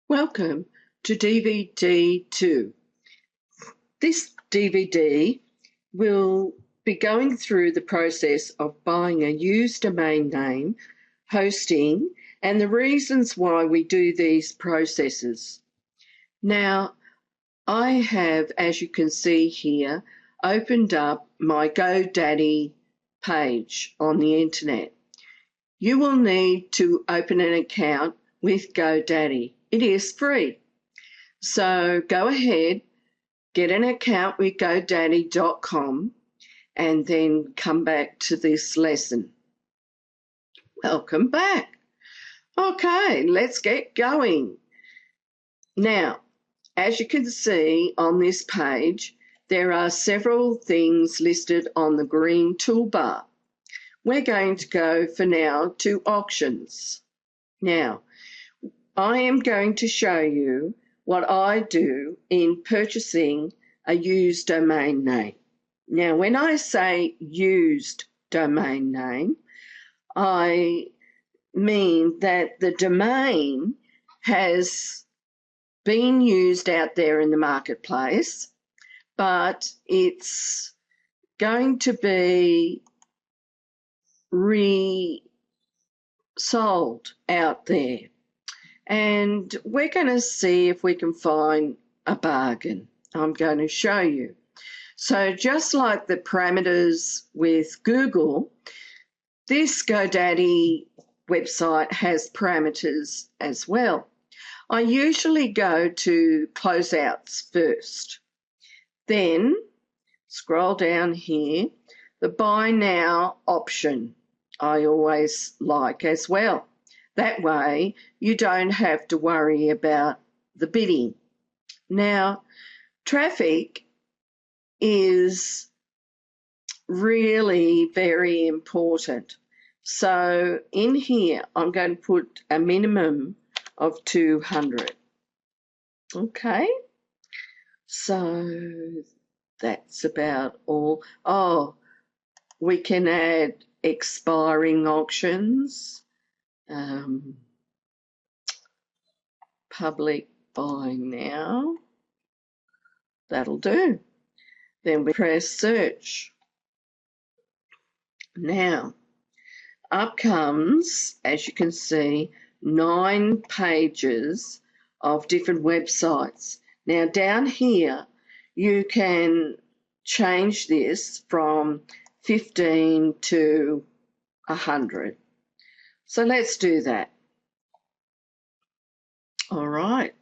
Welcome to DVD 2. This DVD will be going through the process of buying a used domain name, hosting, and the reasons why we do these processes. Now, I have, as you can see here, opened up my GoDaddy page on the internet. You will need to open an account with GoDaddy. It is free. So go ahead, get an account with GoDaddy.com and then come back to this lesson. Welcome back. Okay, let's get going. Now, as you can see on this page, there are several things listed on the green toolbar. We're going to go for now to auctions. Now, I am going to show you what I do in purchasing a used domain name. Now, when I say used domain name, I mean that the domain has been used out there in the marketplace, but it's going to be resold out there. And we're going to see if we can find a bargain. I'm going to show you. So just like the parameters with Google, this GoDaddy website has parameters as well. I usually go to closeouts first. Then scroll down here, the buy now option I always like as well. That way you don't have to worry about the bidding. Now, traffic is really very important. So in here, I'm going to put a minimum of 200. Okay, so that's about all. Oh, we can add expiring auctions. Public buy now. That'll do. Then we press search. Now, up comes, as you can see, 9 pages of different websites. Now, down here, you can change this from 15 to 100. So let's do that. All right.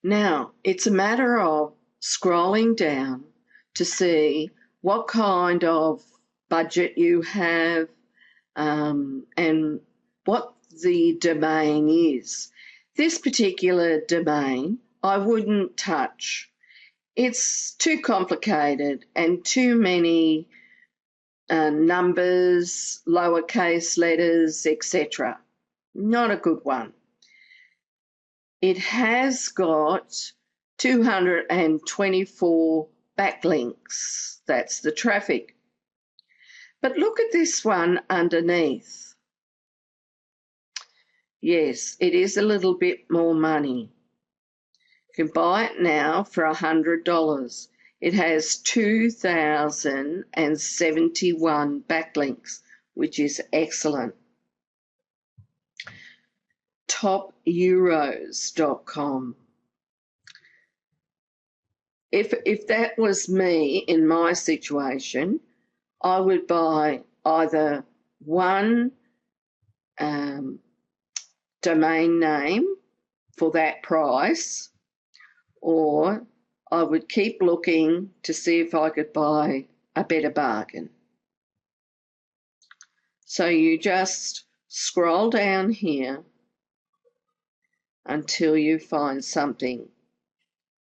Now, it's a matter of scrolling down to see what kind of budget you have and what the domain is. This particular domain, I wouldn't touch. It's too complicated and too many numbers, lowercase letters, etc. Not a good one. It has got 224 backlinks. That's the traffic. But look at this one underneath. Yes, it is a little bit more money. You can buy it now for $100. It has 2,071 backlinks, which is excellent. Topeuros.com. If that was me in my situation, I would buy either one domain name for that price, or I would keep looking to see if I could buy a better bargain. So you just scroll down here until you find something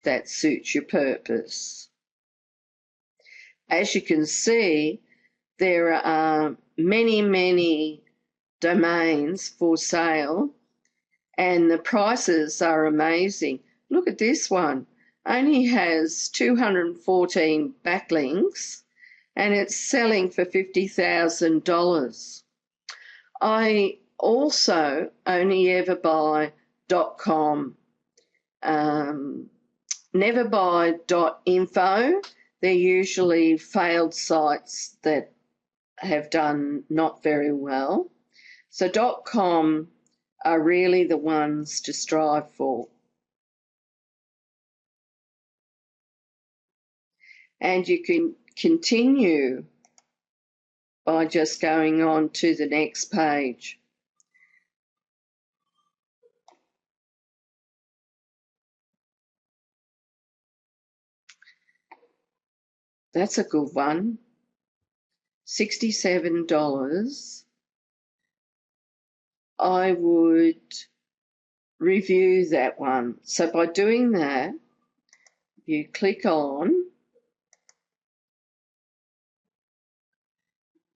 that suits your purpose. As you can see, there are many domains for sale, and the prices are amazing. Look at this one. Only has 214 backlinks and it's selling for $50,000. I also only ever buy .com neverbuy.info. They're usually failed sites that have done not very well. So .com are really the ones to strive for. And you can continue by just going on to the next page. That's a good one. $67. I would review that one. So by doing that, you click on,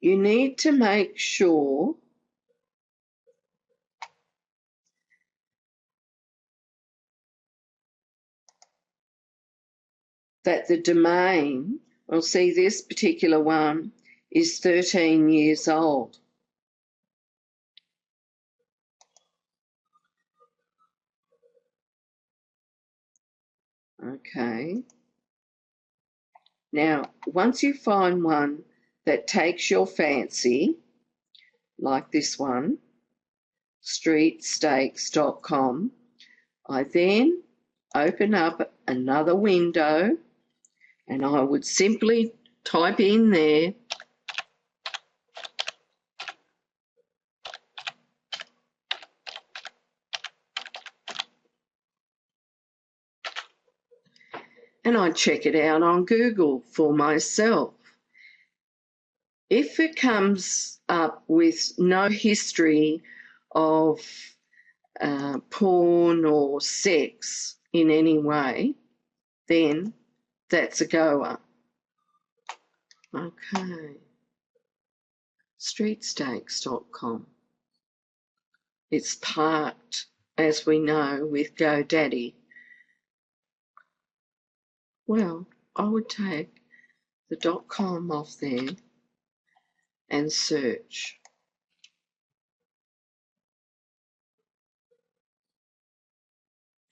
you need to make sure that the domain, well, see, this particular one is 13 years old. Okay. Now, once you find one that takes your fancy, like this one, streetstakes.com, I then open up another window and I would simply type in there and I check it out on Google for myself. If it comes up with no history of porn or sex in any way, then that's a goer. Okay. Streetstakes.com. It's parked, as we know, with GoDaddy. Well, I would take the .com off there and search.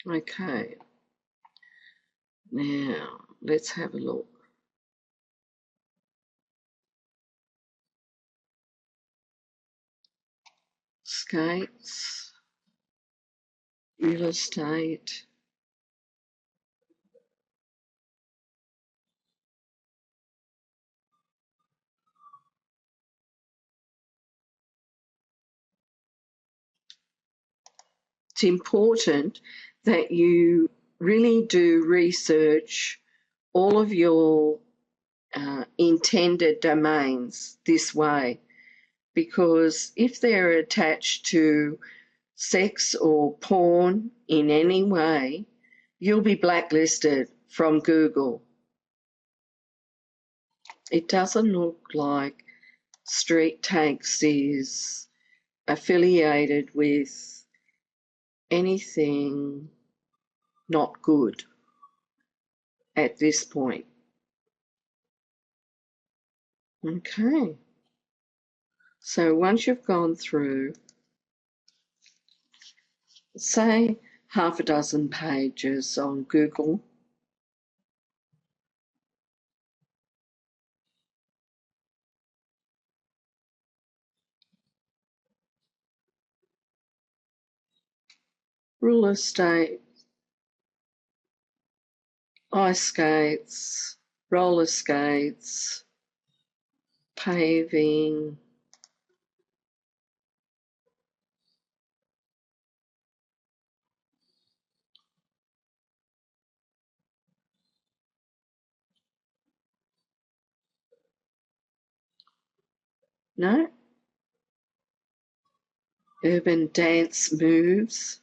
Okay. Now, let's have a look. Skates, real estate, it's important that you really do research all of your intended domains this way, because if they're attached to sex or porn in any way, you'll be blacklisted from Google. It doesn't look like Street Takes is affiliated with anything not good at this point. Okay. So once you've gone through, say, half a dozen pages on Google, real estate, ice skates, roller skates, paving, no, urban dance moves,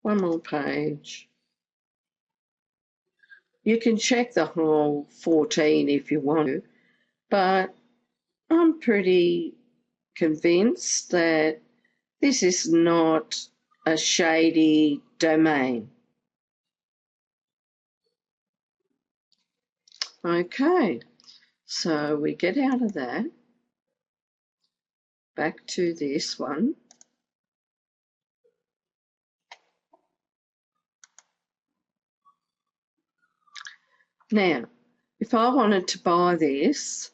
one more page. You can check the whole 14 if you want to, but I'm pretty convinced that this is not a shady domain. Okay, so we get out of that. back to this one. Now, if I wanted to buy this,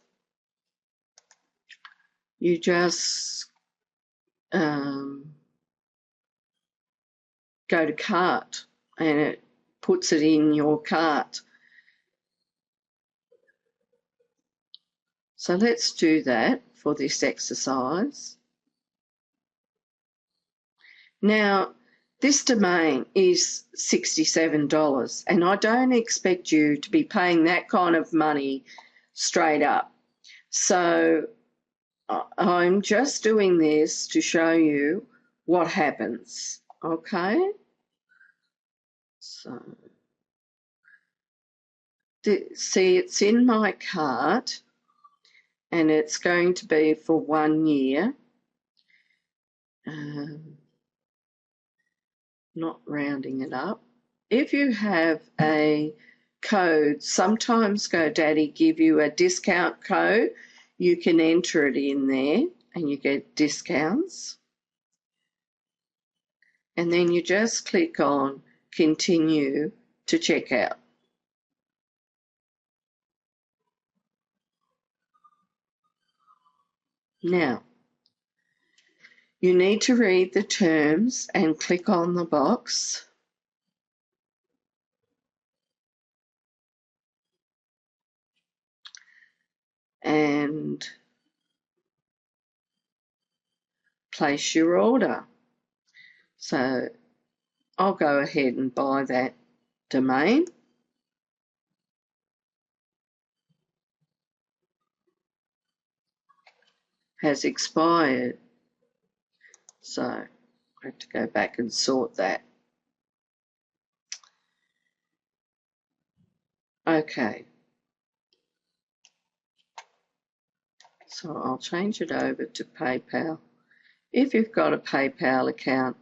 you just go to cart and it puts it in your cart. So let's do that for this exercise. Now, this domain is $67, and I don't expect you to be paying that kind of money straight up. So I'm just doing this to show you what happens, okay? So, see, it's in my cart, and it's going to be for 1 year. Not rounding it up. If you have a code, sometimes GoDaddy give you a discount code. You can enter it in there and you get discounts. And then you just click on continue to checkout. Now, you need to read the terms and click on the box. And place your order. So I'll go ahead and buy that domain. Has expired. So I have to go back and sort that. Okay. So I'll change it over to PayPal. If you've got a PayPal account,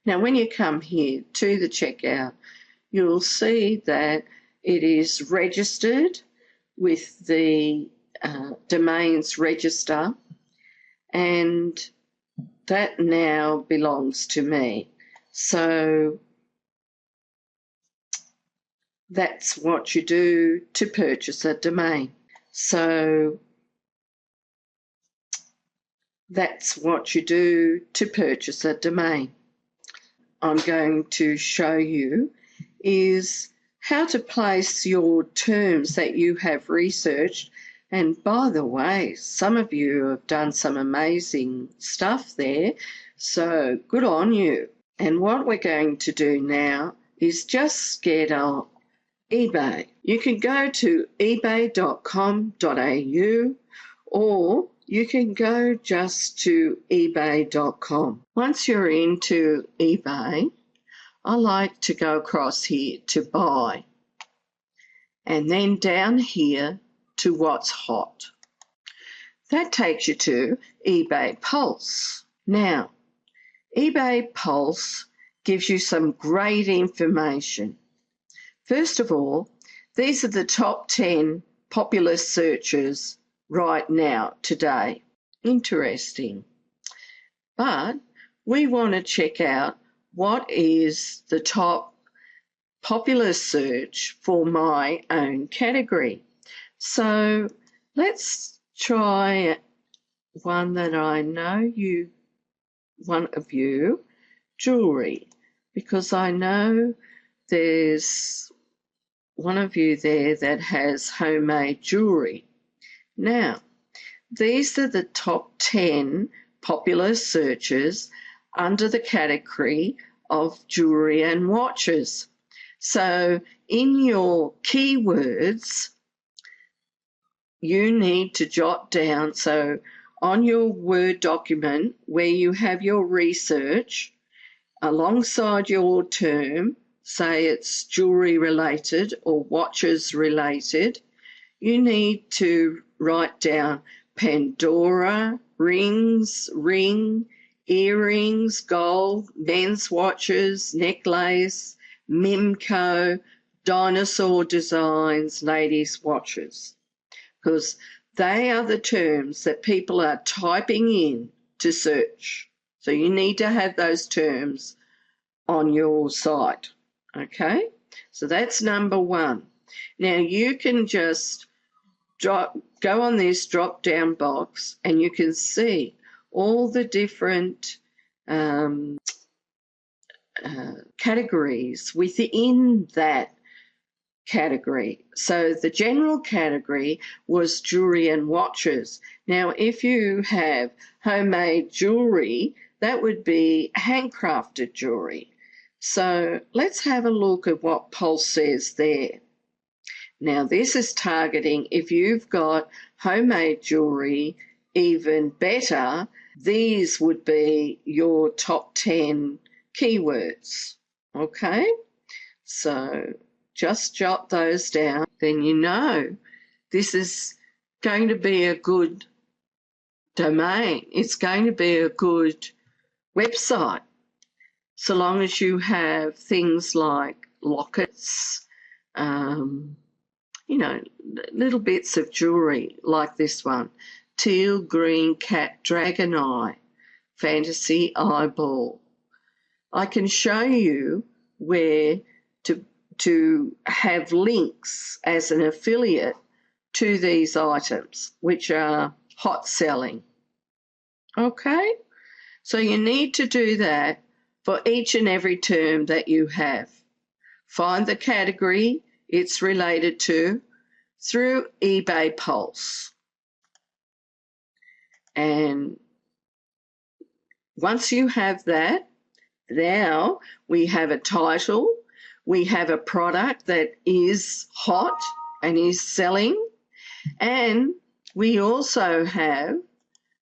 now when you come here to the checkout, you'll see that it is registered with the domains register, and that now belongs to me. So that's what you do to purchase a domain. So that's what you do to purchase a domain. I'm going to show you is how to place your terms that you have researched. And by the way, some of you have done some amazing stuff there, so good on you. And what we're going to do now is just get on eBay. You can go to ebay.com.au or you can go just to ebay.com. Once you're into eBay, I like to go across here to buy and then down here to what's hot. That takes you to eBay Pulse. Now, eBay Pulse gives you some great information. First of all, these are the top 10 popular searches right now, today. Interesting. But we want to check out what is the top popular search for my own category. So let's try one that I know one of you, jewellery, because I know there's one of you there that has homemade jewellery. Now, these are the top 10 popular searches under the category of jewellery and watches. So in your keywords, you need to jot down, so on your Word document where you have your research, alongside your term, say it's jewellery related or watches related, you need to write down Pandora, rings, ring, earrings, gold, men's watches, necklace, Mimco, dinosaur designs, ladies' watches, because they are the terms that people are typing in to search. So you need to have those terms on your site, okay? So that's number one. Now you can just go on this drop-down box and you can see all the different categories within that category. So the general category was jewelry and watches. Now, if you have homemade jewelry, that would be handcrafted jewelry. So let's have a look at what Pulse says there. Now, this is targeting if you've got homemade jewelry, even better, these would be your top 10 keywords. Okay? So just jot those down, then you know this is going to be a good domain. It's going to be a good website, so long as you have things like lockets, little bits of jewellery like this one, teal green cat dragon eye, fantasy eyeball. I can show you where to have links as an affiliate to these items, which are hot selling. Okay? So you need to do that for each and every term that you have. Find the category it's related to through eBay Pulse. And once you have that, now we have a title, we have a product that is hot and is selling, and we also have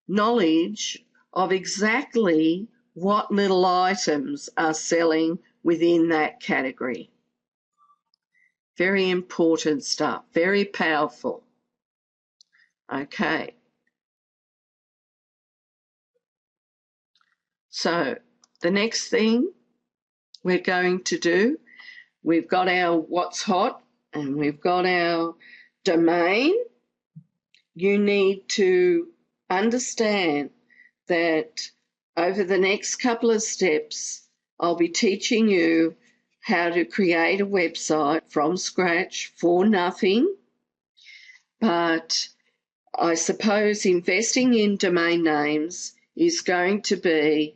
knowledge of exactly what little items are selling within that category. Very important stuff, very powerful. Okay. So the next thing we're going to do, we've got our what's hot and we've got our domain. You need to understand that over the next couple of steps, I'll be teaching you how to create a website from scratch for nothing. But I suppose investing in domain names is going to be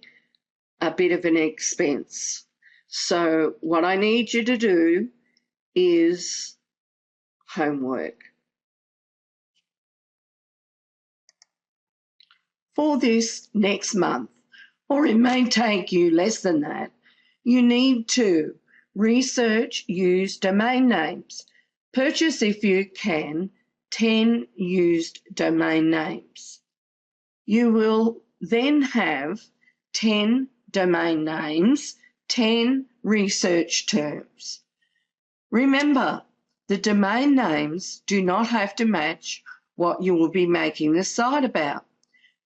a bit of an expense. So what I need you to do is homework. For this next month, or it may take you less than that, you need to research used domain names. Purchase, if you can, 10 used domain names. You will then have 10 domain names, 10 research terms. Remember, the domain names do not have to match what you will be making the site about.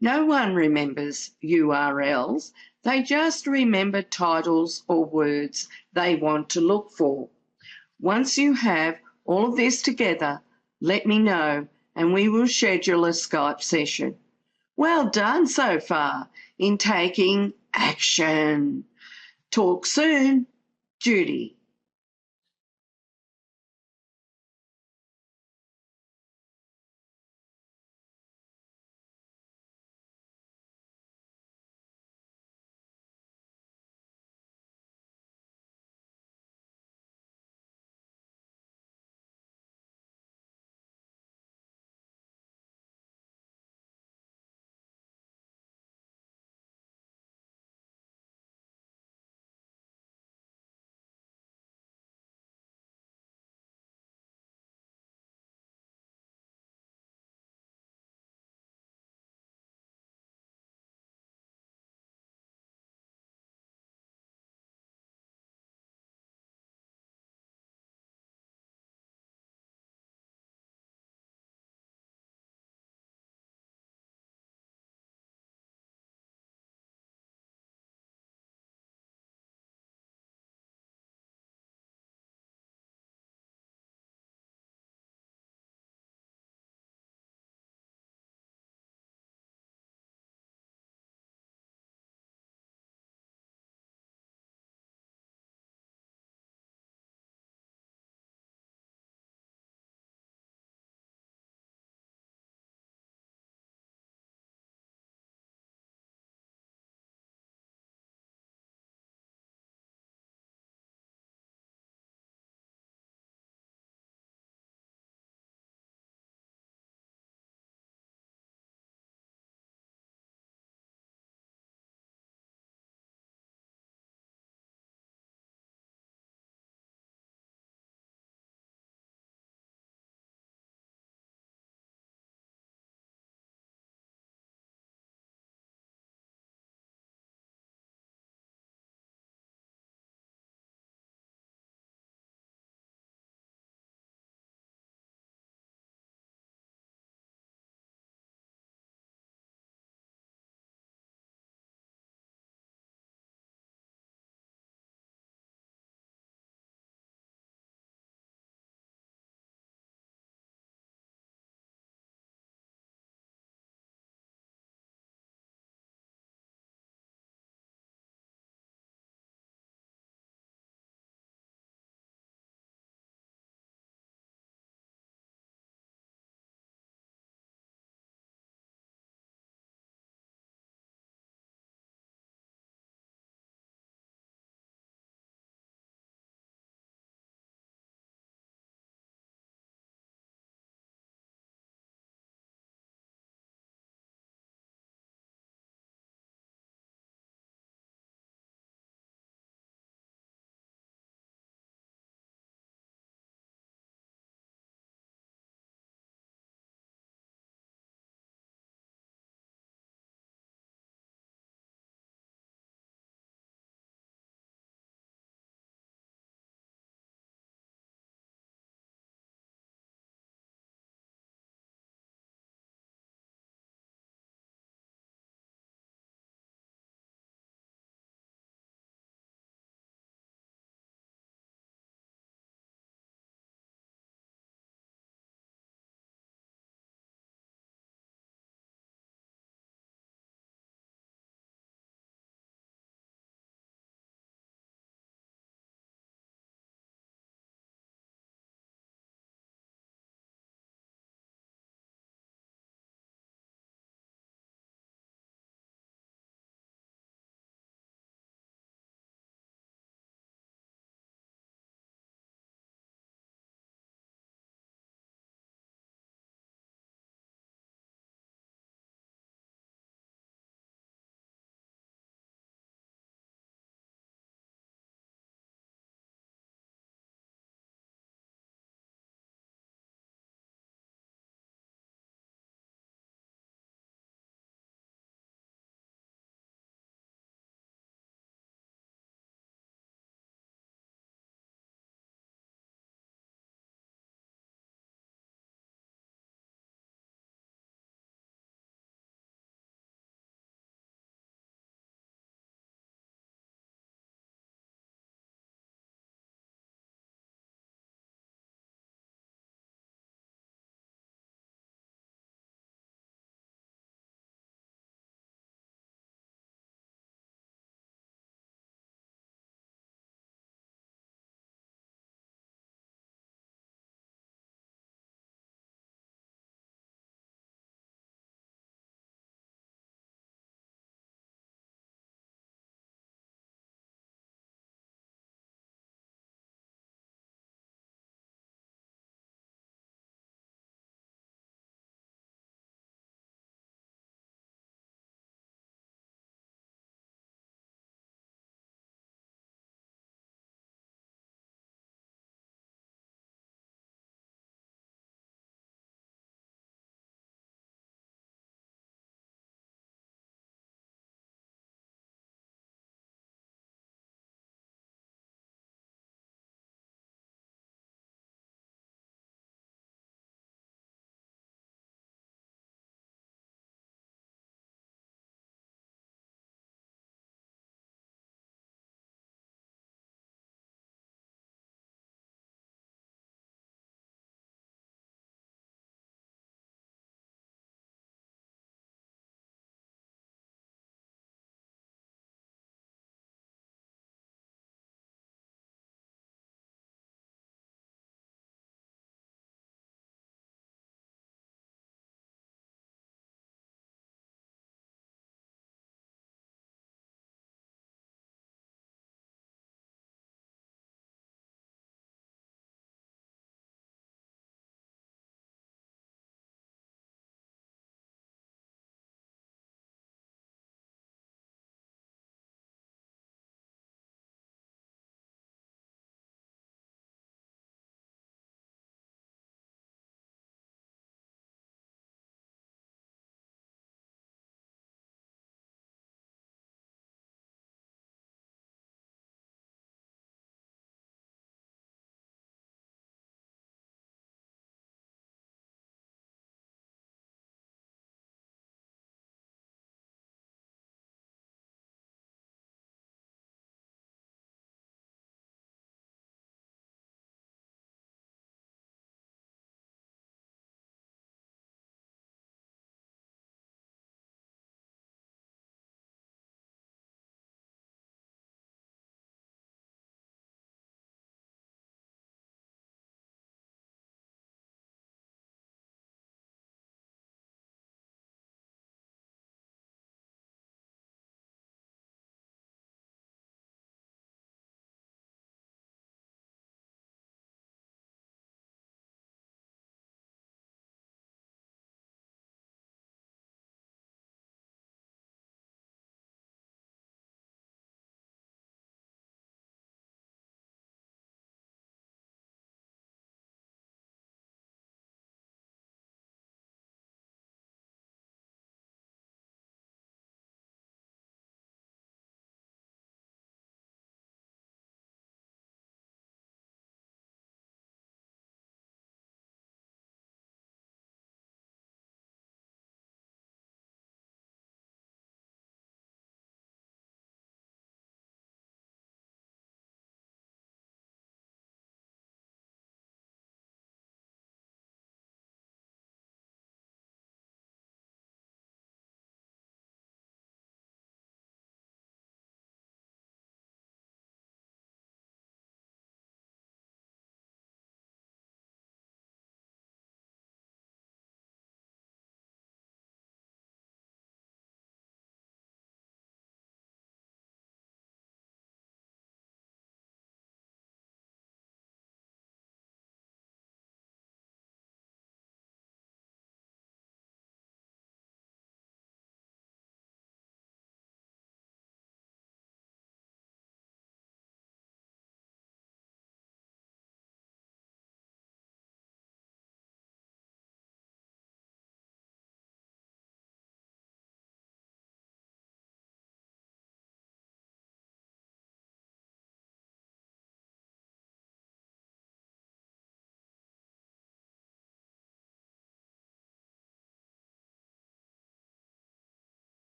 No one remembers URLs, they just remember titles or words they want to look for. Once you have all of this together, let me know and we will schedule a Skype session. Well done so far in taking action. Talk soon, Judy.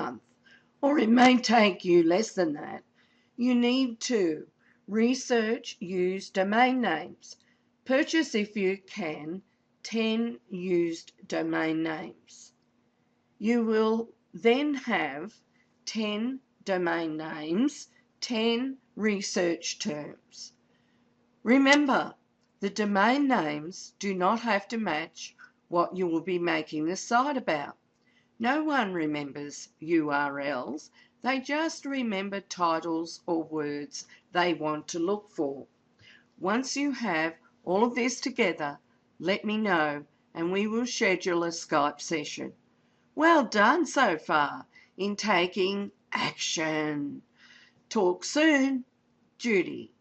month, or it may take you less than that, you need to research used domain names. Purchase, if you can, 10 used domain names. You will then have 10 domain names, 10 research terms. Remember, the domain names do not have to match what you will be making the site about. No one remembers URLs, they just remember titles or words they want to look for. Once you have all of this together, let me know and we will schedule a Skype session. Well done so far in taking action. Talk soon. Judy.